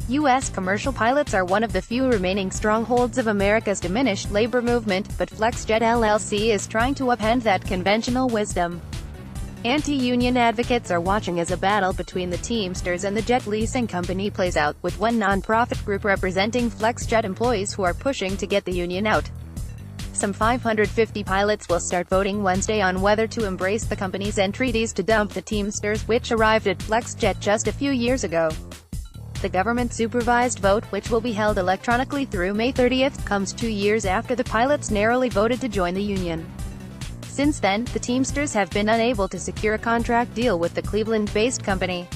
U.S. commercial pilots are one of the few remaining strongholds of America's diminished labor movement, but Flexjet LLC is trying to upend that conventional wisdom. Anti-union advocates are watching as a battle between the Teamsters and the jet-leasing company plays out, with one non-profit group representing Flexjet employees who are pushing to get the union out. Some 550 pilots will start voting Wednesday on whether to embrace the company's entreaties to dump the Teamsters, which arrived at Flexjet just a few years ago. The government-supervised vote, which will be held electronically through May 30th, comes 2 years after the pilots narrowly voted to join the union. Since then, the Teamsters have been unable to secure a contract deal with the Cleveland-based company.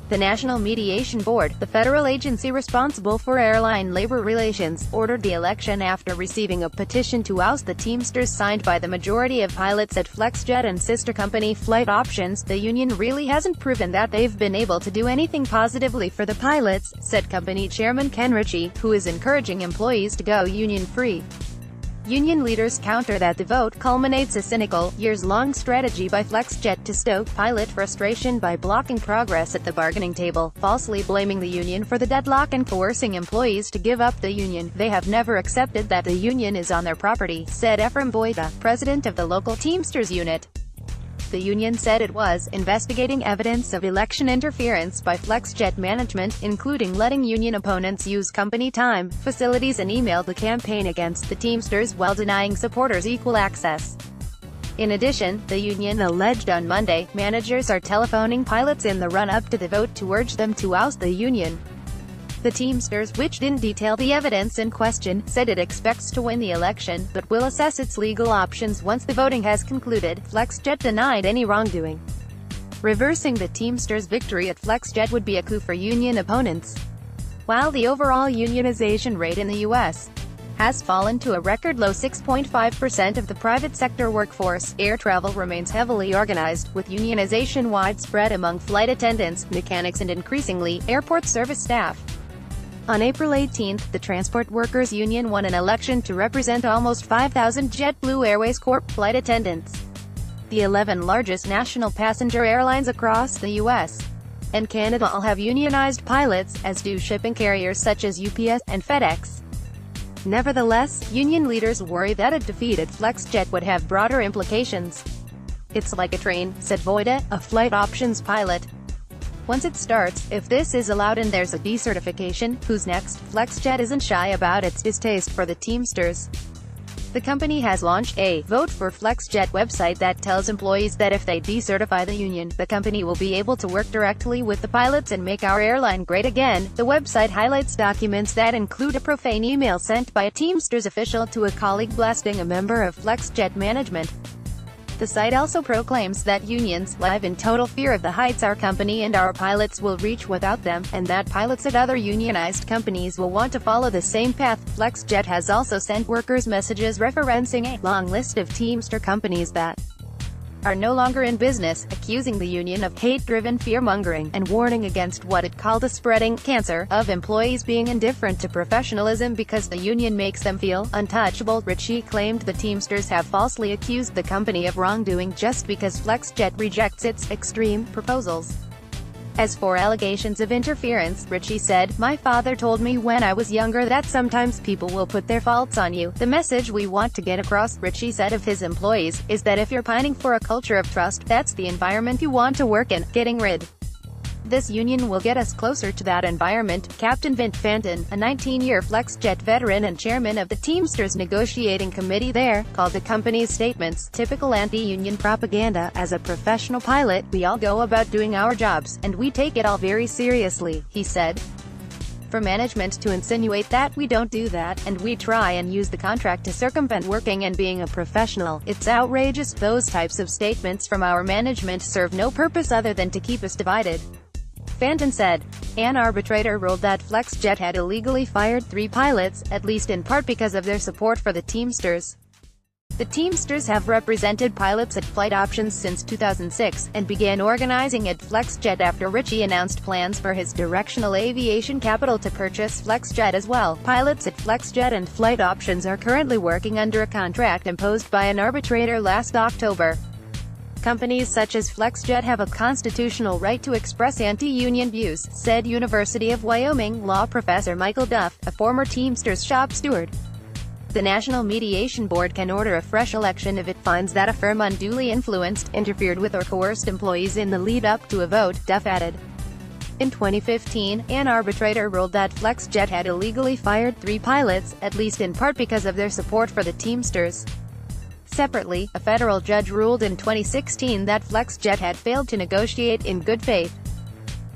The National Mediation Board, the federal agency responsible for airline labor relations, ordered the election after receiving a petition to oust the Teamsters signed by the majority of pilots at Flexjet and sister company Flight Options. The union really hasn't proven that they've been able to do anything positively for the pilots, said company chairman Ken Ritchie, who is encouraging employees to go union-free. Union leaders counter that the vote culminates a cynical, years-long strategy by Flexjet to stoke pilot frustration by blocking progress at the bargaining table, falsely blaming the union for the deadlock and coercing employees to give up the union. They have never accepted that the union is on their property, said Ephraim Boyda, president of the local Teamsters unit. The union said it was investigating evidence of election interference by Flexjet management, including letting union opponents use company time, facilities and emailed the campaign against the Teamsters while denying supporters equal access. In addition, the union alleged on Monday, managers are telephoning pilots in the run-up to the vote to urge them to oust the union. The Teamsters, which didn't detail the evidence in question, said it expects to win the election, but will assess its legal options once the voting has concluded. Flexjet denied any wrongdoing. Reversing the Teamsters' victory at Flexjet would be a coup for union opponents. While the overall unionization rate in the U.S. has fallen to a record low 6.5% of the private sector workforce, air travel remains heavily organized, with unionization widespread among flight attendants, mechanics and increasingly, airport service staff. On April 18, the Transport Workers Union won an election to represent almost 5,000 JetBlue Airways Corp. flight attendants, the 11 largest national passenger airlines across the U.S. and Canada all have unionized pilots, as do shipping carriers such as UPS and FedEx. Nevertheless, union leaders worry that a defeat at Flexjet would have broader implications. "It's like a train," said Boyda, a Flight Options pilot. "Once it starts, if this is allowed and there's a decertification, who's next?" Flexjet isn't shy about its distaste for the Teamsters. The company has launched a Vote for Flexjet website that tells employees that if they decertify the union, the company will be able to work directly with the pilots and make our airline great again. The website highlights documents that include a profane email sent by a Teamsters official to a colleague blasting a member of Flexjet management. The site also proclaims that unions live in total fear of the heights our company and our pilots will reach without them, and that pilots at other unionized companies will want to follow the same path. Flexjet has also sent workers messages referencing a long list of Teamster companies that are no longer in business, accusing the union of hate-driven fear-mongering, and warning against what it called a spreading cancer of employees being indifferent to professionalism because the union makes them feel untouchable. Ritchie claimed the Teamsters have falsely accused the company of wrongdoing just because Flexjet rejects its extreme proposals. As for allegations of interference, Ritchie said, "My father told me when I was younger that sometimes people will put their faults on you. The message we want to get across," Ritchie said of his employees, "is that if you're pining for a culture of trust, that's the environment you want to work in. Getting rid this union will get us closer to that environment." Captain Vint Fanton, a 19-year Flexjet veteran and chairman of the Teamsters negotiating committee there, called the company's statements typical anti-union propaganda. "As a professional pilot, we all go about doing our jobs, and we take it all very seriously," he said. "For management to insinuate that we don't do that, and we try and use the contract to circumvent working and being a professional, it's outrageous. Those types of statements from our management serve no purpose other than to keep us divided," Fanton said. An arbitrator ruled that Flexjet had illegally fired 3 pilots, at least in part because of their support for the Teamsters. The Teamsters have represented pilots at Flight Options since 2006, and began organizing at Flexjet after Ritchie announced plans for his directional aviation capital to purchase Flexjet as well. Pilots at Flexjet and Flight Options are currently working under a contract imposed by an arbitrator last October. Companies such as Flexjet have a constitutional right to express anti-union views, said University of Wyoming law professor Michael Duff, a former Teamsters shop steward. The National Mediation Board can order a fresh election if it finds that a firm unduly influenced, interfered with or coerced employees in the lead-up to a vote, Duff added. In 2015, an arbitrator ruled that Flexjet had illegally fired 3 pilots, at least in part because of their support for the Teamsters. Separately, a federal judge ruled in 2016 that Flexjet had failed to negotiate in good faith.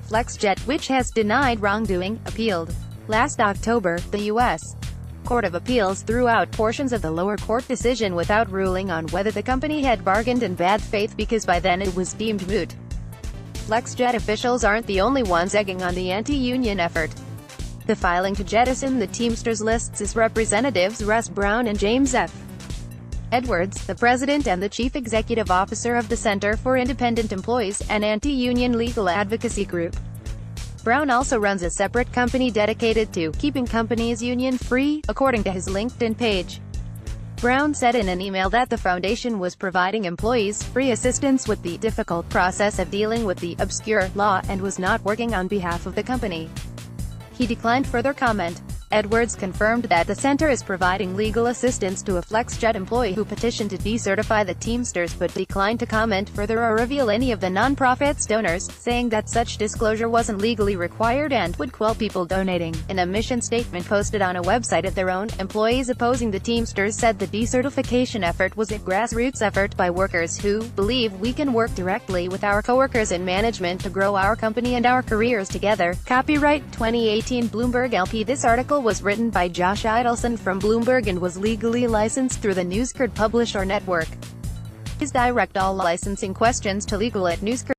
Flexjet, which has denied wrongdoing, appealed. Last October, the U.S. Court of Appeals threw out portions of the lower court decision without ruling on whether the company had bargained in bad faith because by then it was deemed moot. Flexjet officials aren't the only ones egging on the anti-union effort. The filing to jettison the Teamsters lists its representatives Russ Brown and James F. Edwards, the president and the chief executive officer of the Center for Independent Employees, an anti-union legal advocacy group. Brown also runs a separate company dedicated to keeping companies union-free, according to his LinkedIn page. Brown said in an email that the foundation was providing employees free assistance with the difficult process of dealing with the obscure law and was not working on behalf of the company. He declined further comment. Edwards confirmed that the center is providing legal assistance to a Flexjet employee who petitioned to decertify the Teamsters but declined to comment further or reveal any of the nonprofit's donors, saying that such disclosure wasn't legally required and would quell people donating. In a mission statement posted on a website of their own, employees opposing the Teamsters said the decertification effort was a grassroots effort by workers who believe we can work directly with our coworkers in management to grow our company and our careers together. Copyright 2018 Bloomberg LP. This article was written by Josh Idelson from Bloomberg and was legally licensed through the NewsCard publisher network. Please direct all licensing questions to legal@newscard.com.